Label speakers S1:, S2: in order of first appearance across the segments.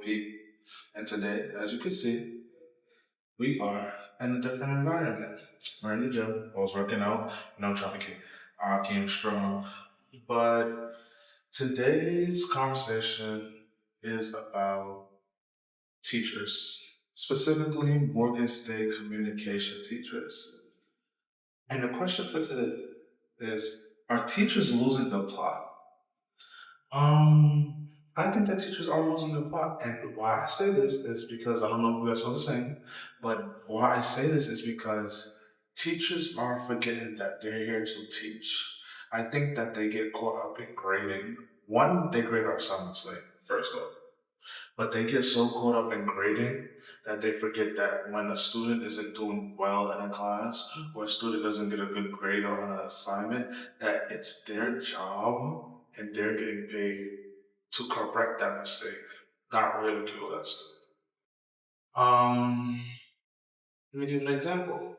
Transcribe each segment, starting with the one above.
S1: P. And today, as you can see, we are in a different environment. We're in the gym. I was working out, trying to keep strong. But today's conversation is about teachers, specifically Morgan State communication teachers. And the question for today is, are teachers losing the plot? I think that teachers are losing the plot, and why I say this is because I don't know if you guys feel the same, but why I say this is because teachers are forgetting that they're here to teach. I think that they get caught up in grading. One, they grade our assignments late, first off, but they get so caught up in grading that they forget that when a student isn't doing well in a class or a student doesn't get a good grade on an assignment, that it's their job and they're getting paid to correct that mistake, not ridicule that student. Um, Let me give you an example.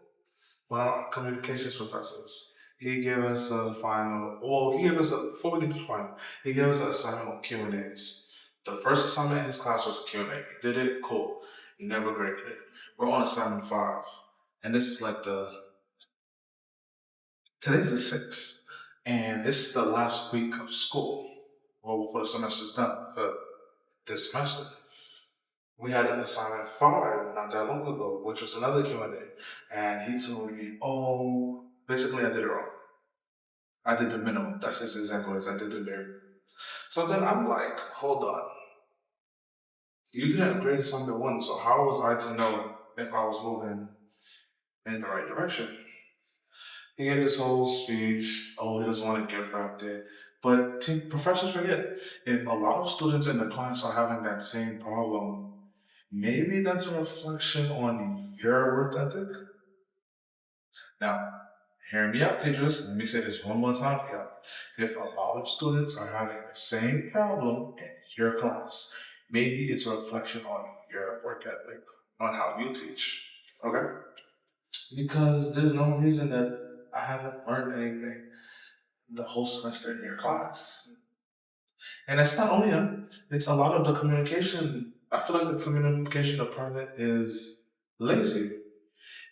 S1: One of our communications professors, he gave us a final, well, he gave us a, before we get to the final, he gave us an assignment on Q&As. The first assignment in his class was a Q&A. We did it, cool. He never graded it. We're on assignment 5. And this is like today's the 6th. And this is the last week of school. Well, before the semester's done for this semester. We had an assignment 5 not that long ago, which was another Q&A. And he told me, oh, basically I did it wrong. I did the minimum. That's his exact words. I did the bare. So then I'm like, hold on. You didn't grade assignment 1, so how was I to know if I was moving in the right direction? He gave this whole speech. Oh, he doesn't want to gift wrap it. But professors forget, if a lot of students in the class are having that same problem, maybe that's a reflection on your work ethic. Now, hear me out, teachers. Let me say this one more time for you. If a lot of students are having the same problem in your class, maybe it's a reflection on your work ethic, on how you teach. Okay? Because there's no reason that I haven't learned anything the whole semester in your class. And it's not only him, it's a lot of the communication. I feel like the communication department is lazy.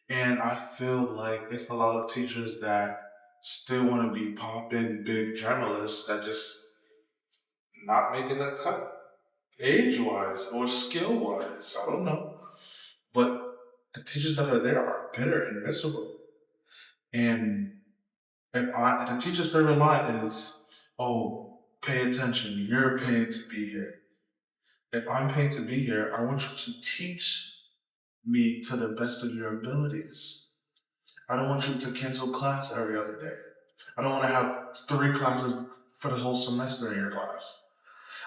S1: And I feel like it's a lot of teachers that still want to be popping big journalists that just not making a cut age wise or skill wise. I don't know. But the teachers that are there are bitter and miserable. And the teacher's favorite line is, oh, pay attention. You're paid to be here. If I'm paid to be here, I want you to teach me to the best of your abilities. I don't want you to cancel class every other day. I don't want to have 3 classes for the whole semester in your class.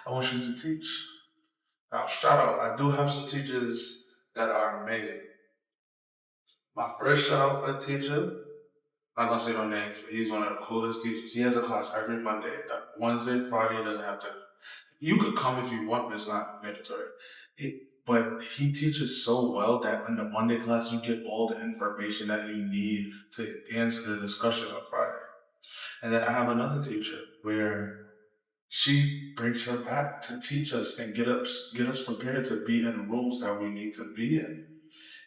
S1: I want you to teach. Now, shout out, I do have some teachers that are amazing. My first shout out for a teacher, I'm not gonna say no names, but he's one of the coolest teachers. He has a class every Monday. That Wednesday, Friday, he doesn't have to. You could come if you want, but it's not mandatory. But he teaches so well that in the Monday class, you get all the information that you need to answer the discussions on Friday. And then I have another teacher where she brings her back to teach us and get us prepared to be in rooms that we need to be in.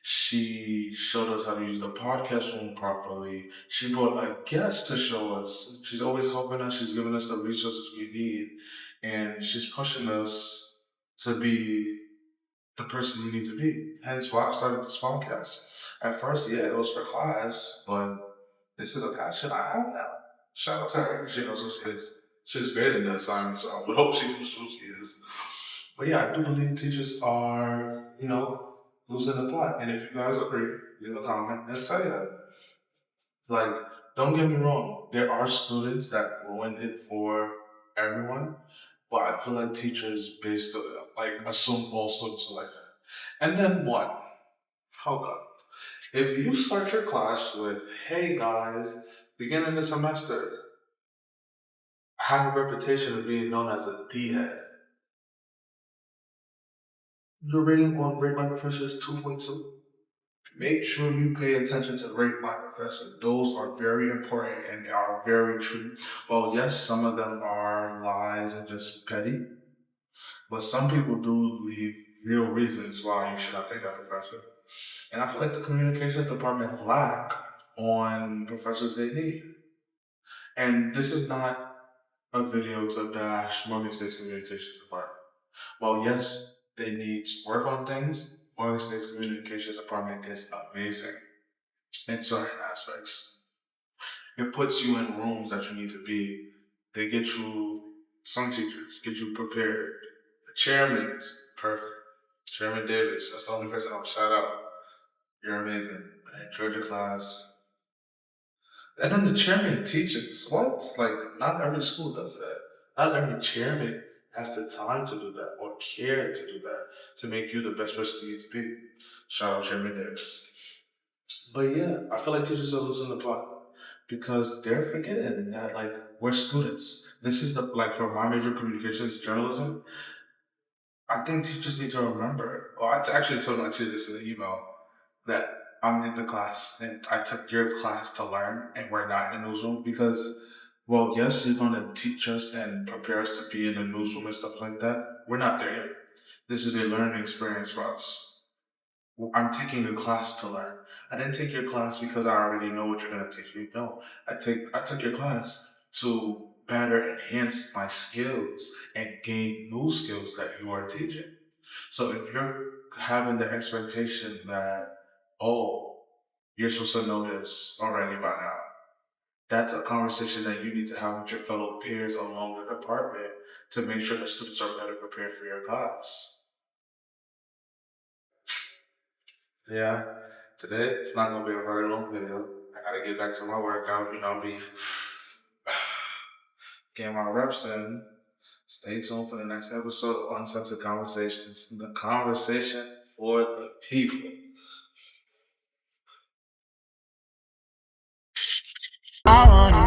S1: She showed us how to use the podcast room properly. She brought a guest to show us. She's always helping us. She's giving us the resources we need. And she's pushing us to be the person we need to be. Hence why I started this podcast. At first, yeah, it was for class, but this is a passion I have now. Shout out to her. She knows who she is. She's great in the assignment, so I would hope she knows who she is. But yeah, I do believe teachers are, losing the plot. And if you guys agree, leave a comment and say that. Like, don't get me wrong, there are students that ruin it for everyone, but I feel like teachers assume all students are like that. And then what? Hold up. If you start your class with, hey guys, beginning the semester, I have a reputation of being known as a D head. Your rating on Rate My Professor is 2.2. Make sure you pay attention to Rate My Professor. Those are very important and they are very true. Well, yes, some of them are lies and just petty, but some people do leave real reasons why you should not take that professor. And I feel like the communications department lack on professors they need. And this is not a video to bash Morgan State's communications department. Well, yes, they need to work on things. Morgan State's communications department is amazing in certain aspects. It puts you in rooms that you need to be. They get you, some teachers get you prepared. The chairman's perfect. Chairman Davis, that's the only person I'll shout out. You're amazing. I enjoyed your class. And then the chairman teaches. What? Like, not every school does that. Not every chairman has the time to do that or care to do that to make you the best person you need to be. Shout out Chairman Davis. But yeah, I feel like teachers are losing the plot because they're forgetting that like we're students. This is the like for my major communications journalism. I think teachers need to remember. Well, I actually told my teacher this in the email that I'm in the class and I took your class to learn and we're not in the newsroom because, well, yes, you're going to teach us and prepare us to be in the newsroom and stuff like that. We're not there yet. This is a learning experience for us. I'm taking a class to learn. I didn't take your class because I already know what you're gonna teach me. No, I took your class to better enhance my skills and gain new skills that you are teaching. So if you're having the expectation that, oh, you're supposed to know this already by now, that's a conversation that you need to have with your fellow peers along the department to make sure the students are better prepared for your class. Yeah, today it's not gonna be a very long video. I gotta get back to my workout, be getting my reps in. Stay tuned for the next episode of Uncensored Conversations, the conversation for the people. I want